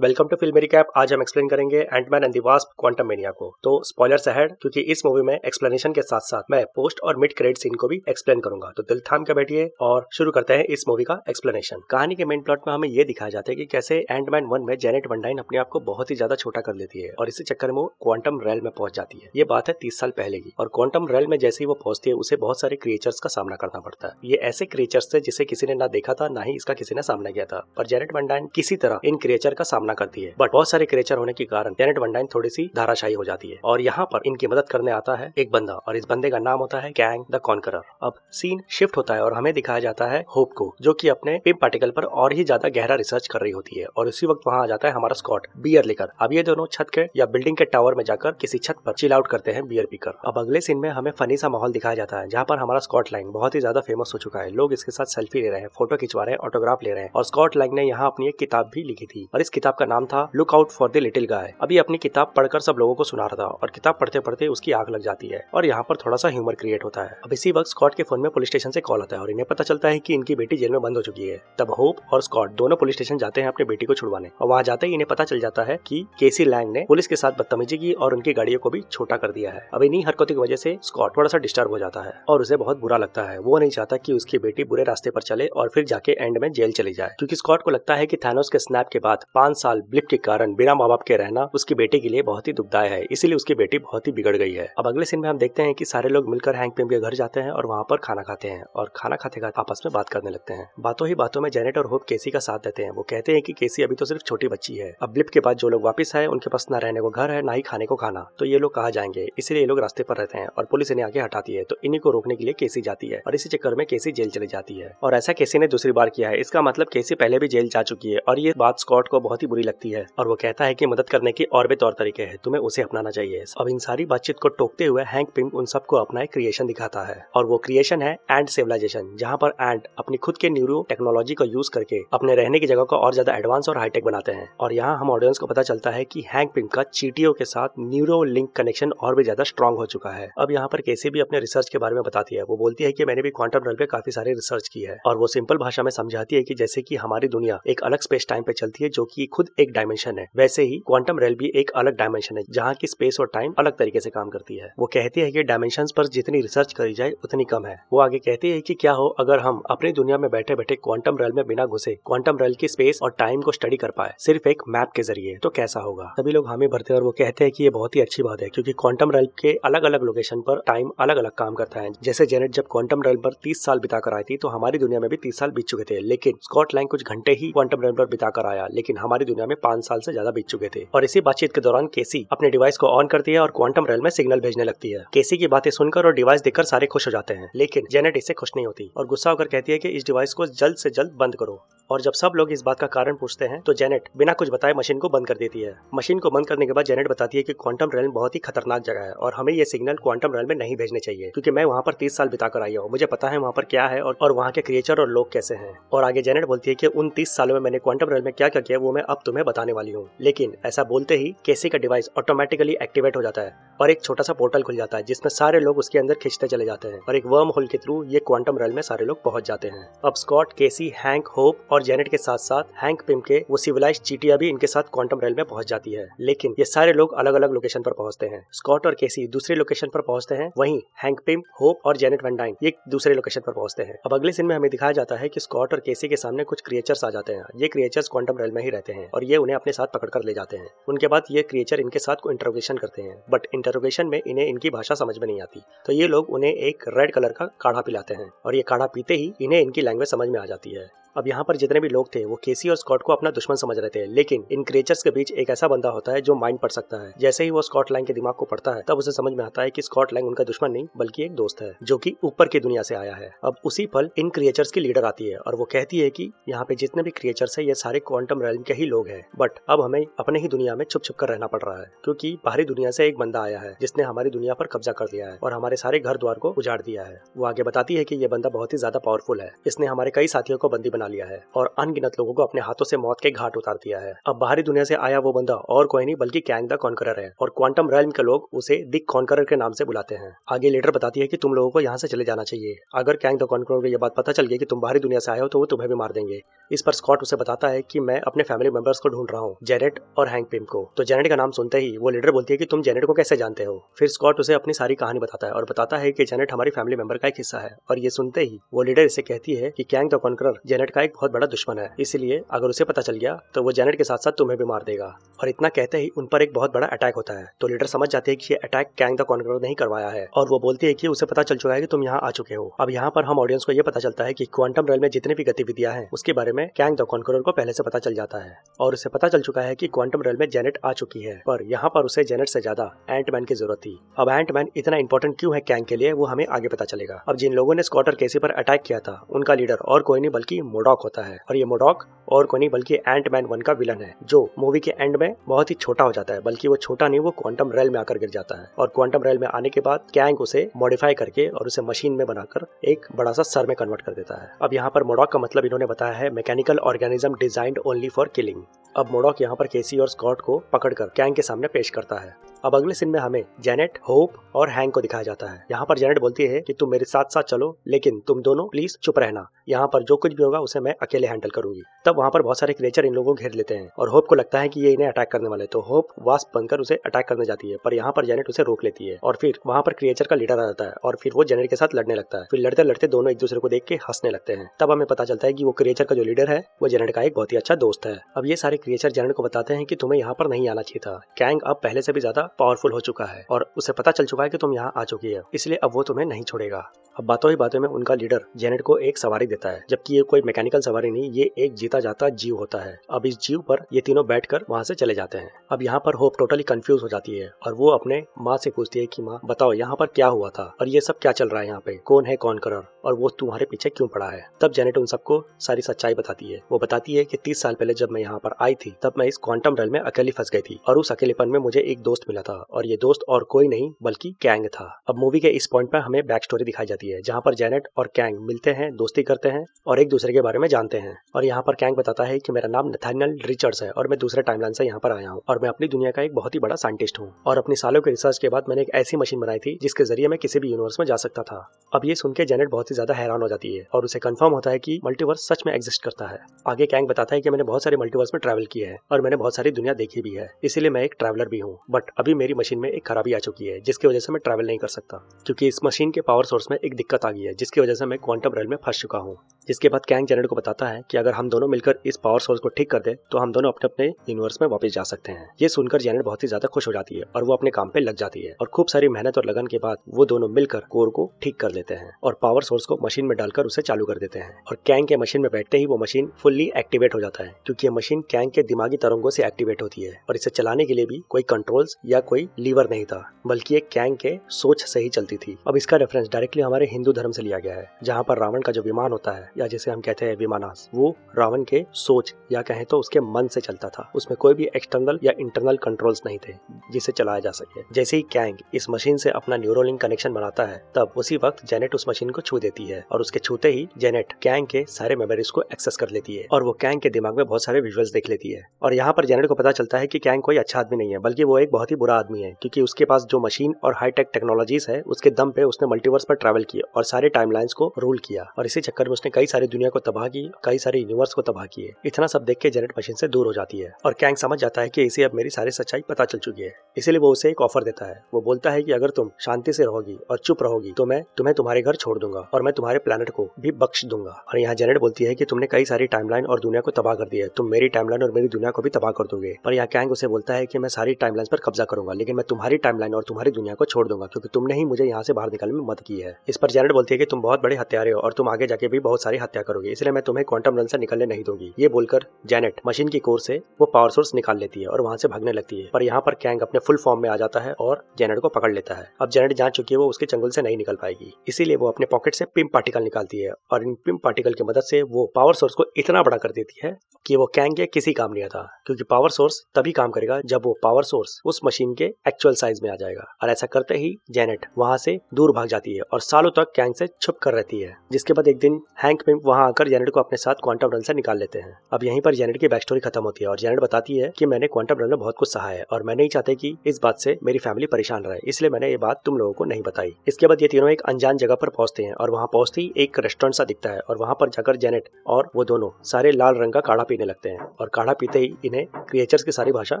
Welcome to film recap. आज हम explain करेंगे Ant Man and the Wasp Quantumania को। तो स्पॉयलर्स अहेड, क्योंकि इस मूवी में एक्सप्लेनेशन के साथ साथ मैं पोस्ट और मिड क्रेडिट सीन को भी एक्सप्लेन करूंगा। तो दिल थाम के बैठिए और शुरू करते हैं इस मूवी का एक्सप्लेनेशन। कहानी के मेन प्लॉट में हमें ये दिखाया जाता है कि कैसे एंटमैन 1 में जेनेट वन डाइन अपने आप को बहुत ही ज्यादा छोटा कर लेती है और इसी चक्कर में वो क्वांटम रेल में पहुंच जाती है। ये बात है 30 साल पहले की, और क्वांटम रेल में जैसे ही वो पहुंचती है उसे बहुत सारे क्रिएचर्स का सामना करना पड़ता है। ये ऐसे क्रिएचर्स थे जिसे किसी ने ना देखा था, ना ही इसका किसी ने सामना किया था, पर जेनेट वन डाइन किसी तरह इन क्रिएचर का सामना करती है। बट बहुत सारे क्रिएचर होने के कारण जेनेट वन डाइन थोड़ी सी धाराशायी हो जाती है और यहाँ पर इनकी मदद करने आता है एक बंदा, और इस बंदे का नाम होता है कैंग द कॉन्करर। अब सीन शिफ्ट होता है और हमें दिखाया जाता है होप को, जो कि अपने पिम पार्टिकल पर और ही ज्यादा गहरा रिसर्च कर रही होती है। और उसी वक्त वहाँ आ जाता है हमारा स्कॉट बियर लेकर। अब ये दोनों छत के या बिल्डिंग के टावर में जाकर किसी छत पर चिल आउट करते हैं बियर पीकर। अब अगले सीन में हमें फनी सा माहौल दिखाया जाता है जहाँ पर हमारा स्कॉट लैंग बहुत ही ज्यादा फेमस हो चुका है। लोग इसके साथ सेल्फी ले रहे हैं, फोटो खिंचवा रहे हैं, ऑटोग्राफ ले रहे हैं। और स्कॉट लैंग ने यहाँ अपनी एक किताब भी लिखी थी और इस किताब का नाम था look out for the little guy. अभी अपनी किताब पढ़कर सब लोगों को सुना रहा था और किताब पढ़ते पढ़ते उसकी आग लग जाती है और यहाँ पर थोड़ा सा ह्यूमर क्रिएट होता है। अब इसी वक्त स्कॉट के फोन में पुलिस स्टेशन से कॉल आता है और इन्हें पता चलता है कि इनकी बेटी जेल में बंद हो चुकी है। तब होप और स्कॉट दोनों पुलिस स्टेशन जाते हैं अपनी बेटी को छुड़वाने, और वहाँ जाते ही इन्हें पता चल जाता है कि केसी लैंग ने पुलिस के साथ बदतमीजी की और उनकी गाड़ियों को भी छोटा कर दिया है। अब इन्हीं हरकतों की वजह से स्कॉट थोड़ा सा डिस्टर्ब हो जाता है और उसे बहुत बुरा लगता है। वो नहीं चाहता कि उसकी बेटी बुरे रास्ते पर चले और फिर जाके एंड में जेल चली जाए, क्योंकि स्कॉट को लगता है कि थानोस के स्नैप के बाद 5 साल ब्लिप के कारण बिना माँ बाप के रहना उसकी बेटी के लिए बहुत ही दुखदायक है, इसीलिए उसकी बेटी बहुत ही बिगड़ गई है। अब अगले सीन में हम देखते हैं कि सारे लोग मिलकर हैंक पिम के घर जाते हैं और वहाँ पर खाना खाते हैं और खाना खाते खाते आपस में बात करने लगते हैं। बातों ही बातों में जेनेट और होप केसी का साथ देते हैं। वो कहते हैं कि केसी अभी तो सिर्फ छोटी बच्ची है, अब ब्लिप के बाद जो लोग वापस आए उनके पास ना रहने को घर है ना ही खाने को खाना, तो ये लोग कहाँ जाएंगे, इसीलिए ये लोग रास्ते पर रहते हैं और पुलिस इन्हें आगे हटाती है। तो इन्हीं को रोकने के लिए केसी जाती है और इसी चक्कर में केसी जेल चली जाती है। और ऐसा केसी ने दूसरी बार किया है, इसका मतलब केसी पहले भी जेल जा चुकी है और ये बात स्कॉट को बहुत ही बुरी लगती है और वो कहता है कि मदद करने के और भी तौर तरीके हैं, तुम्हें उसे अपनाना चाहिए। अब इन सारी बातचीत को टोकते हुए हैंक पिम उन सबको अपना एक क्रिएशन दिखाता है और वो क्रिएशन है एंट सिविलाइजेशन, जहाँ पर एंट अपनी खुद के न्यूरो टेक्नोलॉजी को यूज करके अपने रहने की जगह को और ज्यादा एडवांस और हाईटेक बनाते हैं। और यहाँ हम ऑडियंस को पता चलता है कि हैंक पिम का चींटियों के साथ न्यूरो लिंक कनेक्शन और भी ज्यादा स्ट्रॉन्ग हो चुका है। अब यहाँ पर केसी भी अपने रिसर्च के बारे में बताती है। वो बोलती है कि मैंने भी क्वांटम रेल पे काफी सारी रिसर्च की है और वो सिंपल भाषा में समझाती है कि जैसे कि हमारी दुनिया एक अलग स्पेस टाइम पे चलती है जो कि खुद एक डायमेंशन है, वैसे ही क्वांटम रेल भी एक अलग डायमेंशन है जहाँ की स्पेस और टाइम अलग तरीके से काम करती है। वो कहती है कि डायमेंशंस पर जितनी रिसर्च करी जाए उतनी कम है। वो आगे कहती है कि क्या हो अगर हम अपनी दुनिया में बैठे बैठे क्वांटम रेल में बिना घुसे क्वांटम रेल की स्पेस और टाइम को स्टडी कर पाए सिर्फ एक मैप के जरिए, तो कैसा होगा। सभी लोग हामी भरते हैं और वो कहते हैं कि ये बहुत ही अच्छी बात है, क्योंकि क्वांटम रेल के अलग अलग लोकेशन पर टाइम अलग अलग काम करता है। जैसे जेनेट जब क्वांटम रेल पर 30 साल बिता कर आई थी तो हमारी दुनिया में भी 30 साल बीत चुके थे, लेकिन स्कॉट लैंग कुछ घंटे ही क्वांटम रेल पर बिता कर आया, लेकिन हमारी दुनिया में 5 साल से ज्यादा बीत चुके थे। और इसी बातचीत के दौरान केसी अपने डिवाइस को ऑन करती है और क्वांटम रेल में सिग्नल भेजने लगती है। केसी की बातें सुनकर और डिवाइस देखकर सारे खुश हो जाते हैं, लेकिन जेनेट इससे खुश नहीं होती और गुस्सा होकर कहती है कि इस डिवाइस को जल्द से जल्द बंद करो। और जब सब लोग इस बात का कारण पूछते हैं तो जेनेट बिना कुछ बताए मशीन को बंद कर देती है। मशीन को बंद करने के बाद जेनेट बताती है कि क्वांटम रेल बहुत ही खतरनाक जगह है और हमें ये सिग्नल क्वांटम रेल में नहीं भेजने चाहिए, क्योंकि मैं वहाँ पर 30 साल बिता कर आई हूँ, मुझे पता है वहाँ पर क्या है और वहाँ के क्रिएचर और लोग कैसे हैं। और आगे जेनेट बोलती है कि उन 30 सालों में मैंने क्वांटम रेल में क्या क्या किया वो मैं अब तुम्हें बताने वाली हूँ। लेकिन ऐसा बोलते ही केसी का डिवाइस ऑटोमेटिकली एक्टिवेट हो जाता है और एक छोटा सा पोर्टल खुल जाता है जिसमें सारे लोग उसके अंदर खिंचते चले जाते हैं और एक वर्म होल के थ्रू ये क्वांटम रेल में सारे लोग पहुंच जाते हैं। अब स्कॉट, केसी, हैंक, होप और जेनेट के साथ साथ हैंक पिम के वो सिविलाइज्ड चींटियां भी इनके साथ क्वांटम रेल में पहुंच जाती है, लेकिन ये सारे लोग अलग अलग लोकेशन पर पहुंचते हैं। स्कॉट और केसी दूसरे लोकेशन पर पहुंचते हैं, वहीं हैंक पिम, होप और जेनेट वन डाइन ये दूसरे लोकेशन पर पहुंचते हैं। अब अगले सीन में हमें दिखाया जाता है कि स्कॉट और केसी के सामने कुछ क्रिएचर्स आ जाते हैं। ये क्रिएचर्स क्वांटम रेल में ही रहते हैं और ये उन्हें अपने साथ पकड़ कर ले जाते हैं। उनके बाद ये क्रिएचर इनके साथ को इंटरोगेशन करते हैं, बट इंटरोगेशन में इन्हें इनकी भाषा समझ में नहीं आती, तो ये लोग उन्हें एक रेड कलर का काढ़ा पिलाते हैं और ये काढ़ा पीते ही इन्हें इनकी लैंग्वेज समझ में आ जाती है। अब यहाँ पर जितने भी लोग थे वो केसी और स्कॉट को अपना दुश्मन समझ रहे थे, लेकिन इन क्रिएचर्स के बीच एक ऐसा बंदा होता है जो माइंड पढ़ सकता है। जैसे ही वो स्कॉट लैंग के दिमाग को पढ़ता है तब उसे समझ में आता है कि स्कॉट लैंग उनका दुश्मन नहीं बल्कि एक दोस्त है जो कि ऊपर की दुनिया से आया है। अब उसी पल इन क्रिएचर्स की लीडर आती है और वो कहती है कि यहाँ पे जितने भी क्रिएचर्स है ये सारे क्वांटम रेल के ही लोग हैं, बट अब हमें अपने ही दुनिया में छुप छुप कर रहना पड़ रहा है, क्योंकि बाहरी दुनिया से एक बंदा आया है जिसने हमारी दुनिया पर कब्जा कर लिया है और हमारे सारे घर द्वार को उजाड़ दिया है। वो आगे बताती है कि ये बंदा बहुत ही ज्यादा पावरफुल है, इसने हमारे कई साथियों को बंदी बना लिया है और अनगिनत लोगों को अपने हाथों से मौत के घाट उतार दिया है। अब बाहरी दुनिया से आया वो बंदा और कोई नहीं बल्कि कैंग द कॉन्करर है और क्वांटम रेल्म के लोग उसे द कॉन्करर के नाम से बुलाते हैं। आगे लीडर बताती है कि तुम लोगों को यहाँ से चले जाना चाहिए। अगर कैंग द कॉन्करर को ये बात पता चल गई कि तुम बाहरी दुनिया से आए हो तो वो तुम्हें भी मार देंगे। इस पर स्कॉट उसे बताता है कि मैं अपने फैमिली मेंबर्स को ढूंढ रहा हूँ, जेनेट और हैंक पिम को। तो जेनेट का नाम सुनते ही वो लीडर बोलती है कि तुम जेनेट को कैसे जानते हो। फिर स्कॉट उसे अपनी सारी कहानी बताता है और बताता है कि जेनेट हमारी फैमिली मेंबर का एक हिस्सा है। और ये सुनते ही वो लीडर इसे कहती है कि कैंग द कॉन्करर जेनेट का एक बहुत बड़ा दुश्मन है, इसलिए अगर उसे पता चल गया तो वो जेनेट के साथ साथ तुम्हें भी मार देगा। और इतना कहते ही उन पर एक बहुत बड़ा अटैक होता है। तो लीडर समझ जाती है कि ये अटैक कैंग द कॉन्करर ने ही करवाया है और वो बोलती है कि उसे पता चल चुका है कि तुम यहाँ आ चुके हो। अब यहाँ पर हम ऑडियंस को ये पता चलता है कि क्वांटम रेल में जितनी भी गतिविधियां हैं उसके बारे में कैंग द कॉन्करर को पहले से पता चल जाता है और उसे पता चल चुका है कि क्वांटम रेल में जेनेट आ चुकी है, पर यहाँ पर उसे जेनेट से ज्यादा एंटमैन की जरूरत थी। अब एंटमैन इतना इंपॉर्टेंट क्यों है कैंग के लिए वो हमें आगे पता चलेगा। अब जिन लोगों ने स्कॉट और केसी पर अटैक किया था उनका लीडर और कोई नहीं बल्कि मोडॉक होता है और ये मोडॉक और कोई नहीं बल्कि एंटमैन 1 का विलन है, जो मूवी के एंड में बहुत ही छोटा हो जाता है। बल्कि वो छोटा नहीं, वो क्वांटम रेल में आकर गिर जाता है और क्वांटम रेल में आने के बाद कैंग उसे मॉडिफाई करके और उसे मशीन में बनाकर एक बड़ा सा सर में कन्वर्ट कर देता है। अब यहाँ पर मोडॉक का मतलब इन्होंने बताया है mechanical organism designed only for killing. अब मोडॉक यहाँ पर केसी और स्कॉट को पकड़कर कैंग के सामने पेश करता है। अब अगले सीन में हमें जेनेट, होप और हैंक को दिखाया जाता है। यहाँ पर जेनेट बोलती है कि तुम मेरे साथ साथ चलो, लेकिन तुम दोनों प्लीज चुप रहना, यहाँ पर जो कुछ भी होगा उसे मैं अकेले हैंडल करूंगी। तब वहाँ पर बहुत सारे क्रिएचर इन लोगों को घेर लेते हैं और होप को लगता है कि ये इन्हें अटैक करने वाले, तो होप वास्प बनकर उसे अटैक करने जाती है, पर यहाँ पर जेनेट उसे रोक लेती है और फिर वहाँ पर क्रिएचर का लीडर आ जाता है और फिर वो जेनेट के साथ लड़ने लगता है। फिर लड़ते लड़ते दोनों एक दूसरे को देख के हंसने लगते हैं। तब हमें पता चलता है कि वो क्रिएचर का जो लीडर है वो जेनेट का एक बहुत ही अच्छा दोस्त है। अब ये सारे क्रिएचर जेनेट को बताते हैं कि तुम्हें यहाँ पर नहीं आना चाहिए था, कैंग अब पहले से भी ज्यादा पावरफुल हो चुका है और उसे पता चल चुका है कि तुम यहाँ आ चुकी है, इसलिए अब वो तुम्हें नहीं छोड़ेगा। अब बातों ही बातों में उनका लीडर जेनेट को एक सवारी देता है, जबकि ये कोई मैकेनिकल सवारी नहीं, ये एक जीता जाता जीव होता है। अब इस जीव पर ये तीनों बैठकर वहाँ से चले जाते हैं। अब यहाँ पर होप टोटली कंफ्यूज हो जाती है और वो अपने माँ से पूछती है कि माँ बताओ यहाँ पर क्या हुआ था और ये सब क्या चल रहा है, यहाँ पे कौन है कॉन्करर और वो तुम्हारे पीछे क्यों पड़ा है। तब जेनेट उन सबको सारी सच्चाई बताती है। वो बताती है कि 30 साल पहले जब मैं यहाँ पर आई थी तब मैं इस क्वांटम रेल में अकेली फंस गई थी और उस अकेलेपन में मुझे एक दोस्त मिला था और ये दोस्त और कोई नहीं बल्कि कैंग था। अब मूवी के इस पॉइंट पर हमें बैक स्टोरी दिखाई जाती है, जहाँ पर जेनेट और कैंग मिलते हैं, दोस्ती करते हैं और एक दूसरे के बारे में जानते हैं। और यहाँ पर कैंग बताता है कि मेरा नाम नथानियल रिचर्ड्स है और मैं दूसरे टाइमलाइन से यहाँ पर आया हूँ और मैं अपनी दुनिया का एक बहुत ही बड़ा साइंटिस्ट हूँ और अपनी सालों के रिसर्च के बाद मैंने एक ऐसी मशीन बनाई थी जिसके जरिए मैं किसी भी यूनिवर्स में जा सकता था। अब ये सुन के जेनेट बहुत ही ज्यादा हैरान हो जाती है और उसे कंफर्म होता है कि मल्टीवर्स सच में एग्जिस्ट करता है। आगे कैंग बताता है कि मैंने बहुत सारे मल्टीवर्स में ट्रैवल किया है और मैंने बहुत सारी दुनिया देखी भी है, इसीलिए मैं एक ट्रैवलर भी हूँ। बट अभी मेरी मशीन में एक खराबी आ चुकी है जिसकी वजह से मैं ट्रैवल नहीं कर सकता, क्योंकि इस मशीन के पावर सोर्स में एक दिक्कत आ गई है जिसकी वजह से मैं क्वांटम रेल में फंस चुका हूँ। जिसके बाद कैंग जेनेट को बताता है कि अगर हम दोनों मिलकर इस पावर सोर्स को ठीक कर दे तो हम दोनों अपने अपने यूनिवर्स में वापस जा सकते हैं। ये सुनकर जेनेट बहुत ही ज्यादा खुश हो जाती है और वो अपने काम पे लग जाती है और खूब सारी मेहनत और लगन के बाद वो दोनों मिलकर कोर को ठीक कर लेते हैं और पावर सोर्स को मशीन में डालकर उसे चालू कर देते हैं। और कैंग के मशीन में बैठते ही वो मशीन फुल्ली एक्टिवेट हो जाता है, क्योंकि ये मशीन कैंग के दिमागी तरंगों से एक्टिवेट होती है और इसे चलाने के लिए भी कोई कंट्रोल्स या कोई लीवर नहीं था, बल्कि एक कैंग के सोच से ही चलती थी। अब इसका रेफरेंस डायरेक्टली हमारे हिंदू धर्म से लिया गया है, जहाँ पर रावण का जो विमान होता है या जिसे हम कहते हैं विमानास, वो रावण के सोच या कहें तो उसके मन से चलता था। उसमें कोई भी एक्सटर्नल या इंटरनल कंट्रोल्स नहीं थे जिसे चलाया जा सके। जैसे ही कैंग इस मशीन से अपना न्यूरोलिंक कनेक्शन बनाता है तब उसी वक्त जेनेट उस मशीन को छू देती है और उसके छूते ही जेनेट कैंग के सारे मेमोरीज को एक्सेस कर लेती है और वो कैंग के दिमाग में बहुत सारे विजुअल्स देख लेती है। और यहाँ पर जेनेट को पता चलता है कि कैंग कोई अच्छा आदमी नहीं है, बल्कि वो एक बहुत ही बुरा आदमी है, क्योंकि उसके पास जो मशीन और हाईटेक टेक्नोलॉजीज है उसके दम पे उसने मल्टीवर्स पर ट्रैवल किया और सारे टाइमलाइंस को रूल किया और इसी चक्कर में उसने कई सारी दुनिया को तबाह की, कई सारे यूनिवर्स को तबाह किए। इतना सब देख के जेनेट मशीन से दूर हो जाती है और कैंग समझ जाता है कि इसे अब मेरी सारी सच्चाई पता चल चुकी है, इसीलिए वो उसे एक ऑफर देता है। वो बोलता है कि अगर तुम शांति से रहोगी और चुप रहोगी तो मैं तुम्हें तुम्हारे घर छोड़ दूंगा और मैं तुम्हारे प्लेनेट को भी बख्श दूंगा। और यहाँ जेनेट बोलती है कि तुमने कई सारी टाइमलाइन और दुनिया को तबाह कर दिया है, तुम मेरी टाइमलाइन और मेरी दुनिया को भी तबाह कर दोगे। पर यहाँ कैंग उसे बोलता है कि मैं सारी टाइमलाइन पर कब्जा करूंगा, लेकिन मैं तुम्हारी टाइमलाइन और तुम्हारी दुनिया को छोड़ दूंगा, क्योंकि तुमने ही मुझे यहाँ से बाहर निकालने में मदद की है। इस पर जेनेट बोलती है कि तुम बहुत बड़े हत्यारे हो और तुम आगे जाके भी बहुत सारी हत्या करोगे, इसलिए मैं तुम्हें क्वांटम रेल से निकलने नहीं दूंगी। ये बोलकर जेनेट मशीन की कोर से वो पावर सोर्स निकाल लेती है और वहाँ से भागने लगती है। पर यहाँ पर कैंग अपने फुल फॉर्म में आ जाता है और जेनेट को पकड़ लेता है। अब जेनेट जान चुकी है वो उसके चंगुल से नहीं निकल पाएगी, इसीलिए वो अपने पॉकेट से पिम पार्टिकल निकालती है और इन पिम पार्टिकल की मदद से वो पावर सोर्स को इतना बड़ा कर देती है कि वो कैंग के किसी काम नहीं आता, क्योंकि पावर सोर्स तभी काम करेगा जब वो पावर सोर्स उस मशीन के एक्चुअल साइज में आ जाएगा। और ऐसा करते ही जेनेट वहां से दूर भाग जाती है और सालों तक कैंग से छुप कर रहती है। जिसके बाद एक दिन हैंक पिम वहां आकर जेनेट को अपने साथ क्वांटम रन से निकाल लेते हैं। अब यहीं पर जेनेट की बैक स्टोरी खत्म होती है और जेनेट बताती है कि मैंने क्वांटम रन में बहुत कुछ सहा है और मैं नहीं चाहती कि इस बात से मेरी फैमिली परेशान रहे, इसलिए मैंने ये बात तुम लोगों को नहीं बताई। इसके बाद ये तीनों एक अनजान जगह पर पहुंचते हैं और वहां पहुंचते ही एक रेस्टोरेंट सा दिखता है और वहां पर जाकर जेनेट और वो दोनों सारे लाल रंग का काढ़ा पीने लगते हैं और काढ़ा पीते ही इन्हें क्रिएचर्स की सारी भाषा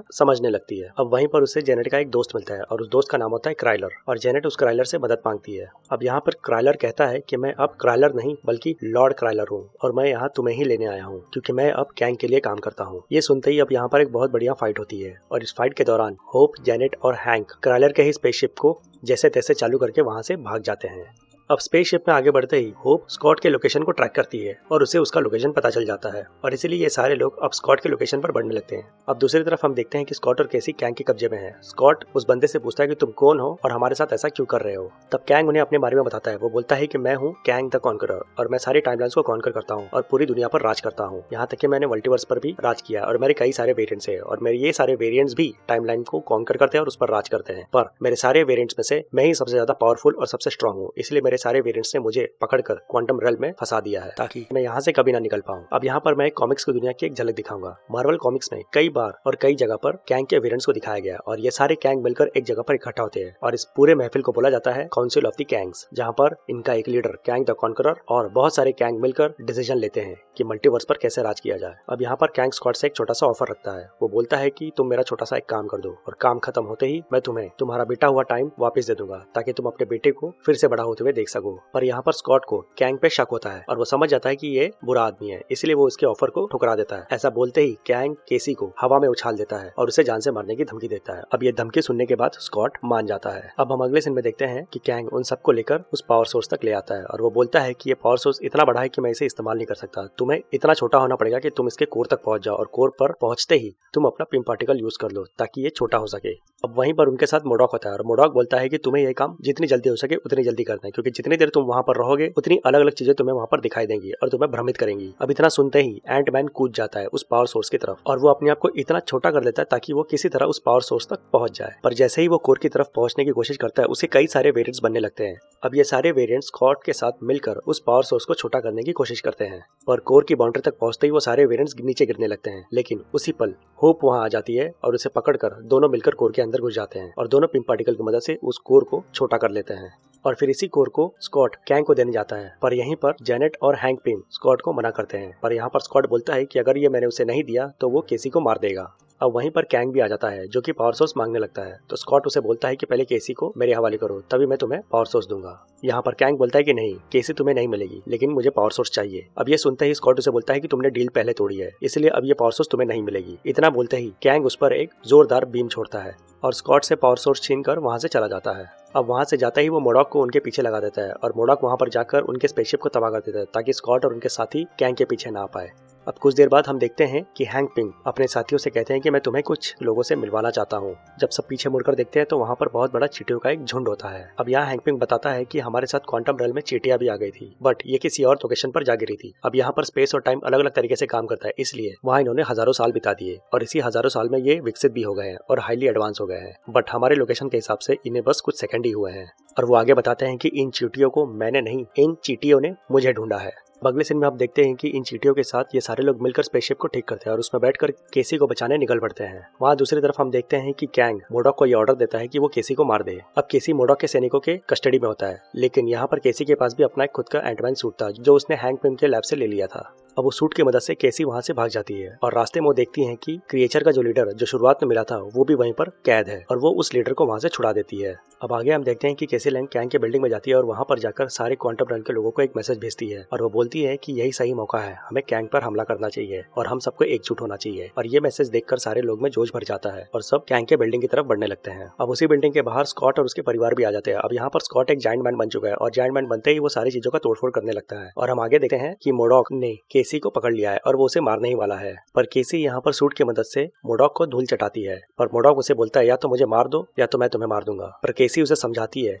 समझने लगती है। अब वहीं पर उससे जेनेट का एक दोस्त मिलता है और उस दोस्त का नाम होता है क्राइलर और जेनेट उस क्राइलर से मदद मांगती है। अब यहाँ पर क्राइलर कहता है कि मैं अब क्राइलर नहीं बल्कि लॉर्ड क्राइलर हूँ और मैं यहाँ तुम्हें ही लेने आया हूँ क्योंकि मैं अब गैंग के लिए काम करता हूँ। ये सुनते ही अब यहाँ पर एक बहुत बढ़िया फाइट होती है और इस फाइट के दौरान होप, जेनेट और हैंक क्राइलर के ही स्पेसशिप को जैसे तैसे चालू करके वहां से भाग जाते हैं। अब स्पेसशिप में आगे बढ़ते ही होप स्कॉट के लोकेशन को ट्रैक करती है और उसे उसका लोकेशन पता चल जाता है और इसीलिए ये सारे लोग अब स्कॉट के लोकेशन पर बढ़ने लगते हैं। अब दूसरी तरफ हम देखते हैं कि स्कॉट और कैसी कैंग के कब्जे में है। स्कॉट उस बंदे से पूछता है कि तुम कौन हो और हमारे साथ ऐसा क्यों कर रहे हो। तब कैंग उन्हें अपने बारे में बताता है। वो बोलता है कि मैं हूँ कैंग द कॉन्करर और मैं सारी टाइमलाइंस को कॉन्कर करता हूँ और पूरी दुनिया पर राज करता हूँ। यहाँ तक कि मैंने मल्टीवर्स पर भी राज किया और मेरे कई सारे वेरिएंट्स है और मेरे ये सारे वेरिएंट्स भी टाइमलाइन को कॉन्कर करते हैं और उस पर राज करते हैं। पर मेरे सारे वेरिएंट्स में से मैं ही सबसे ज्यादा पावरफुल और सबसे स्ट्रांग हूँ, इसलिए मेरे सारे वेरिएंट्स ने मुझे पकड़कर क्वांटम रेल में फंसा दिया है ताकि मैं यहाँ से कभी ना निकल पाऊँ। अब यहाँ पर मैं कॉमिक्स की दुनिया की एक झलक दिखाऊंगा। मार्वल कॉमिक्स में कई बार और कई जगह पर कैंग के वेरिएंट्स को दिखाया गया और ये सारे कैंग मिलकर एक जगह पर इकट्ठा होते हैं और इस पूरे महफिल को बोला जाता है काउंसिल ऑफ द कैंग्स, जहाँ पर इनका एक लीडर कैंग द कॉन्करर और बहुत सारे कैंग मिलकर डिसीजन लेते हैं कि मल्टीवर्स पर कैसे राज किया जाए। अब यहाँ पर कैंग स्कॉट से एक छोटा सा ऑफर रखता है। वो बोलता है कि तुम मेरा छोटा सा एक काम कर दो और काम खत्म होते ही मैं तुम्हें तुम्हारा बीता हुआ टाइम वापस दे दूंगा ताकि तुम अपने बेटे को फिर से बड़ा होते हुए देख सको। पर यहाँ पर स्कॉट को कैंग पे शक होता है और वो समझ जाता है कि ये बुरा आदमी है, इसलिए वो उसके ऑफर को ठुकरा देता है। ऐसा बोलते ही कैंग केसी को हवा में उछाल देता है और उसे जान से मारने की धमकी देता है। अब ये धमकी सुनने के बाद स्कॉट मान जाता है। अब हम अगले सीन में देखते हैं कि कैंग उन सबको लेकर उस पावर सोर्स तक ले आता है और वो बोलता है कि ये पावर सोर्स इतना बड़ा है कि मैं इसे इस्तेमाल नहीं कर सकता। तुम्हें इतना छोटा होना पड़ेगा कि तुम इसके कोर तक पहुंच जाओ और कोर पर पहुंचते ही तुम अपना पिम पार्टिकल यूज कर लो ताकि ये छोटा हो सके। अब वहीं पर उनके साथ मोडॉक होता है और मोडॉक बोलता है कि तुम्हें ये काम जितनी जल्दी हो सके उतनी जल्दी करना है, क्योंकि जितनी देर तुम वहां पर रहोगे उतनी अलग अलग चीजें तुम्हें वहां पर दिखाई देंगी और तुम्हें भ्रमित करेंगी। अब इतना सुनते ही एंटमैन कूद जाता है उस पावर सोर्स की तरफ और वो अपने आप को इतना छोटा कर लेता है ताकि वो किसी तरह उस पावर सोर्स तक पहुंच जाए। पर जैसे ही वो कोर की तरफ पहुंचने की कोशिश करता है उसे कई सारे वेरिएंट्स बनने लगते हैं। अब ये सारे वेरिएंट्स स्कॉट के साथ मिलकर उस पावर सोर्स को छोटा करने की कोशिश करते हैं और कोर की बाउंड्री तक पहुंचते ही वो सारे वेरिएंट्स नीचे गिरने लगते हैं। लेकिन उसी पल होप वहां आ जाती है और उसे पकड़कर दोनों मिलकर कोर के अंदर घुस जाते हैं और दोनों पिम पार्टिकल की मदद से उस कोर को छोटा कर लेते हैं और फिर इसी कोर को स्कॉट कैंग को देने जाता है। पर यहीं पर जेनेट और हैंक पिम स्कॉट को मना करते हैं। पर यहाँ पर स्कॉट बोलता है कि अगर ये मैंने उसे नहीं दिया तो वो केसी को मार देगा। अब वहीं पर कैंग भी आ जाता है जो कि पावर सोर्स मांगने लगता है। तो स्कॉट उसे बोलता है कि पहले केसी को मेरे हवाले करो तभी मैं तुम्हें पावर सोर्स दूंगा। यहाँ पर कैंग बोलता है कि नहीं, केसी तुम्हें नहीं मिलेगी लेकिन मुझे पावर सोर्स चाहिए। अब ये सुनते ही स्कॉट उसे बोलता है कि तुमने डील पहले तोड़ी है इसलिए अब ये पावर सोर्स तुम्हें नहीं मिलेगी। इतना बोलते ही कैंग उस पर एक जोरदार बीम छोड़ता है और स्कॉट से पावर सोर्स छीन कर वहां से चला जाता है। अब वहां से जाता ही वो मोडॉक को उनके पीछे लगा देता है और मोडॉक वहां पर जाकर उनके स्पेसशिप को तबाह कर देता है ताकि स्कॉट और उनके साथी कैंग के पीछे ना आ पाए। अब कुछ देर बाद हम देखते हैं कि हैंक पिम अपने साथियों से कहते हैं कि मैं तुम्हें कुछ लोगों से मिलवाना चाहता हूँ। जब सब पीछे मुड़कर देखते हैं तो वहाँ पर बहुत बड़ा चींटियों का एक झुंड होता है। अब यहाँ हैंक पिम बताता है कि हमारे साथ क्वांटम रेल में चींटियां भी आ गई थी बट ये किसी और लोकेशन पर जा गिरी थी। अब यहाँ पर स्पेस और टाइम अलग अलग तरीके से काम करता है इसलिए वहाँ इन्होंने हजारों साल बिता दिए और इसी हजारों साल में ये विकसित भी हो गए हैं और हाईली एडवांस हो गए हैं। बट हमारे लोकेशन के हिसाब से इन्हें बस कुछ सेकंड ही हुए हैं। और वो आगे बताते हैं कि इन चींटियों को मैंने नहीं, इन चींटियों ने मुझे ढूंढा है। अगले सीन में आप देखते हैं कि इन चींटियों के साथ ये सारे लोग मिलकर स्पेसशिप को ठीक करते हैं और उसमें बैठकर केसी को बचाने निकल पड़ते हैं। वहाँ दूसरी तरफ हम देखते हैं कि कैंग मोडॉक को ये ऑर्डर देता है कि वो केसी को मार दे। अब केसी मोडॉक के सैनिकों के कस्टडी में होता है लेकिन यहाँ पर केसी के पास भी अपना एक खुद का एंटमैन सूट था जो उसने हैंक पिम के लैब से ले लिया था। अब वो सूट की मदद से केसी वहाँ से भाग जाती है और रास्ते में वो देखती है कि क्रिएचर का जो लीडर जो शुरुआत में मिला था वो भी वहीं पर कैद है और वो उस लीडर को वहाँ से छुड़ा देती है। अब आगे हम देखते हैं कि केसी लैंग कैंग के बिल्डिंग में जाती है और वहाँ पर जाकर सारे क्वांटम रेल के लोगों को एक मैसेज भेजती है और वो बोलती है कि यही सही मौका है, हमें कैंग पर हमला करना चाहिए और हम सबको एकजुट होना चाहिए। और ये मैसेज देखकर सारे लोग में जोश भर जाता है और सब कैंग के बिल्डिंग की तरफ बढ़ने लगते हैं। अब उसी बिल्डिंग के बाहर स्कॉट और उसके परिवार भी आ जाते हैं। अब यहाँ पर स्कॉट एक जायंट मैन बन चुका है और जायंट मैन बनते ही वो सारी चीजों का तोड़फोड़ करने लगता है। और हम आगे देखते हैं कि मोडॉक ने केसी को पकड़ लिया है और वो उसे मारने ही वाला है। पर केसी यहाँ पर सूट की मदद से मोडॉक को धूल चटाती है पर मोडॉक उसे बोलता है या तो मुझे मार दो या तो मैं तुम्हें मार दूंगा। पर केसी उसे समझाती है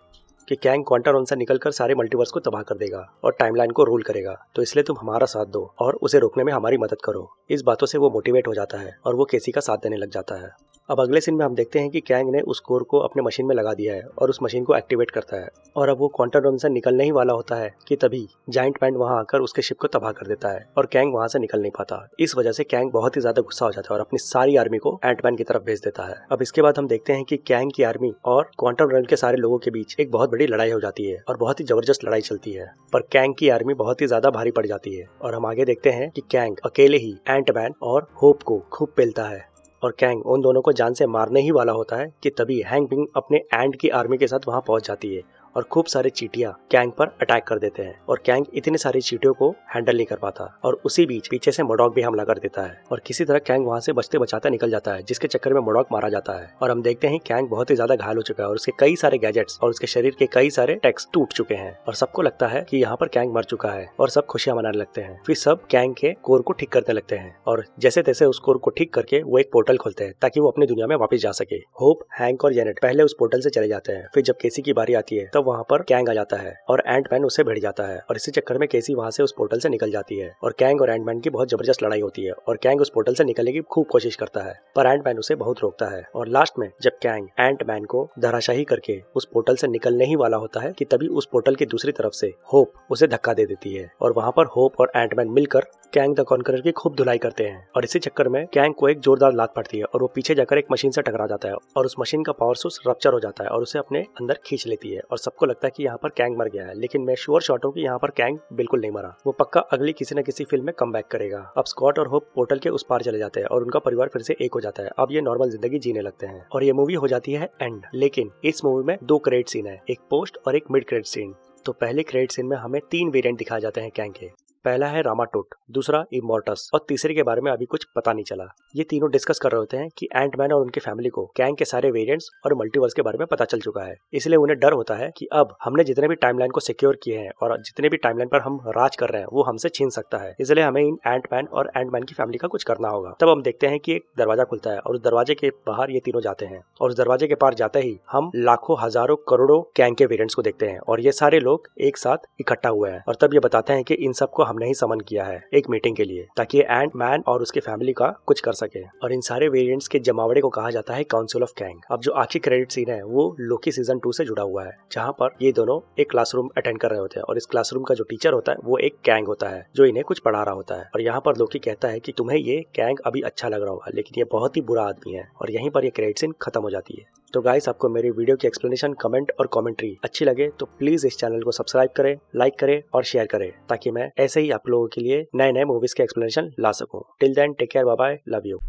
कि कैंग क्वांटम realm से निकलकर सारे मल्टीवर्स को तबाह कर देगा और टाइमलाइन को रूल करेगा, तो इसलिए तुम हमारा साथ दो और उसे रोकने में हमारी मदद करो। इस बातों से वो मोटिवेट हो जाता है और वो केसी का साथ देने लग जाता है। अब अगले सीन में हम देखते हैं कि कैंग ने उस कोर को अपने मशीन में लगा दिया है और उस मशीन को एक्टिवेट करता है और अब वो क्वांटम realm से निकलने ही वाला होता है कि तभी जायंट मैन वहां आकर उसके शिप को तबाह कर देता है और कैंग वहां से निकल नहीं पाता। इस वजह से कैंग बहुत ही ज्यादा गुस्सा हो जाता है और अपनी सारी आर्मी को एंटमैन की तरफ भेज देता है। अब इसके बाद हम देखते हैं कि कैंग की आर्मी और क्वांटम realm के सारे लोगों के बीच एक बहुत बड़ी लड़ाई हो जाती है और बहुत ही जबरदस्त लड़ाई चलती है, पर कैंग की आर्मी बहुत ही ज्यादा भारी पड़ जाती है और हम आगे देखते हैं कि कैंग अकेले ही एंटमैन और होप को खूब पेलता है और कैंग उन दोनों को जान से मारने ही वाला होता है कि तभी हैंक पिंग अपने एंट की आर्मी के साथ वहां पहुंच जाती है और खूब सारे चींटियां कैंग पर अटैक कर देते हैं और कैंग इतने सारे चींटियों को हैंडल नहीं कर पाता और उसी बीच पीछे से मोडॉक भी हमला कर देता है और किसी तरह कैंग वहां से बचते बचाते निकल जाता है, जिसके चक्कर में मोडॉक मारा जाता है और हम देखते हैं कैंग बहुत ही ज्यादा घायल हो चुका है और उसके कई सारे गैजेट्स और उसके शरीर के कई सारे टेक्स टूट चुके हैं और सबको लगता है कि यहाँ पर कैंग मर चुका है और सब खुशियां मनाने लगते हैं। फिर सब कैंग के कोर को ठीक करने लगते हैं और जैसे तैसे उस कोर को ठीक करके वो एक पोर्टल खोलते हैं ताकि वो अपनी दुनिया में वापस जा सके। होप, हैंक और जेनेट पहले उस पोर्टल से चले जाते हैं। फिर जब केसी की बारी आती है तब वहाँ पर कैंग जाता है और एंटमैन उसे भिड़ जाता है और इसी चक्कर में केसी वहां से उस पोर्टल से निकल जाती है और कैंग और एंटमैन की बहुत जबरदस्त लड़ाई होती है और कैंग उस पोर्टल से निकलने की खूब कोशिश करता है, पर एंटमैन उसे बहुत रोकता है और लास्ट में जब कैंग एंटमैन को धराशायी करके उस पोर्टल से निकलने ही वाला होता है कि तभी उस पोर्टल की दूसरी तरफ से होप उसे धक्का दे देती है और वहां पर होप और एंटमैन मिलकर कैंग द कॉन्करर की खूब धुलाई करते हैं और इसी चक्कर में कैंग को एक जोरदार लात पड़ती है और वो पीछे जाकर एक मशीन से टकरा जाता है और उस मशीन का पावर सोर्स रप्चर हो जाता है और उसे अपने अंदर खींच लेती है और सबको लगता है कि यहाँ पर कैंग मर गया है, लेकिन मैं श्योर शॉट हूँ कि यहाँ पर कैंग बिल्कुल नहीं मरा। वो पक्का अगली किसी न किसी फिल्म में कम बैक करेगा। अब स्कॉट और होप पोर्टल के उस पार चले जाते हैं और उनका परिवार फिर से एक हो जाता है। अब ये नॉर्मल जिंदगी जीने लगते हैं और ये मूवी हो जाती है एंड। लेकिन इस मूवी में 2 क्रेडिट सीन है, एक पोस्ट और एक मिड क्रेडिट सीन। तो पहले क्रेडिट सीन में हमें 3 वेरिएंट दिखाए जाते हैं कैंग के। पहला है रामाटोट, दूसरा इमॉर्टस और तीसरे के बारे में अभी कुछ पता नहीं चला। ये तीनों डिस्कस कर रहे होते हैं कि एंटमैन और उनकी फैमिली को कैंग के सारे वेरिएंट्स और मल्टीवर्स के बारे में पता चल चुका है, इसलिए उन्हें डर होता है कि अब हमने जितने भी टाइमलाइन को सिक्योर किए हैं और जितने भी टाइमलाइन पर हम राज कर रहे हैं वो हमसे छीन सकता है, इसलिए हमें इन एंटमैन और एंटमैन की फैमिली का कुछ करना होगा। तब हम देखते हैं कि एक दरवाजा खुलता है और उस दरवाजे के बाहर ये तीनों जाते हैं और उस दरवाजे के पार जाते ही हम लाखों हजारों करोड़ों कैंग के वेरिएंट्स को देखते हैं और ये सारे लोग एक साथ इकट्ठा हुए हैं और तब ये बताते हैं कि इन सबको हमने ही समन किया है एक मीटिंग के लिए ताकि एंटमैन और उसकी फैमिली का कुछ कर सके और इन सारे वेरिएंट्स के जमावड़े को कहा जाता है काउंसिल ऑफ कैंग। अब जो आखिरी क्रेडिट सीन है वो लोकी सीजन 2 से जुड़ा हुआ है, जहाँ पर ये दोनों एक क्लासरूम अटेंड कर रहे होते हैं और इस क्लासरूम का जो टीचर होता है वो एक कैंग होता है जो इन्हें कुछ पढ़ा रहा होता है और यहाँ पर लोकी कहता है कि तुम्हें ये कैंग अभी अच्छा लग रहा होगा लेकिन ये बहुत ही बुरा आदमी है और यहीं पर ये क्रेडिट सीन खत्म हो जाती है। तो गाइस, आपको मेरी वीडियो की एक्सप्लेनेशन, कमेंट और कमेंट्री अच्छी लगे तो प्लीज इस चैनल को सब्सक्राइब करें, लाइक करें और शेयर करें ताकि मैं ऐसे ही आप लोगों के लिए नए नए मूवीज के एक्सप्लेनेशन ला सकूं। Till then take care, bye bye, love you.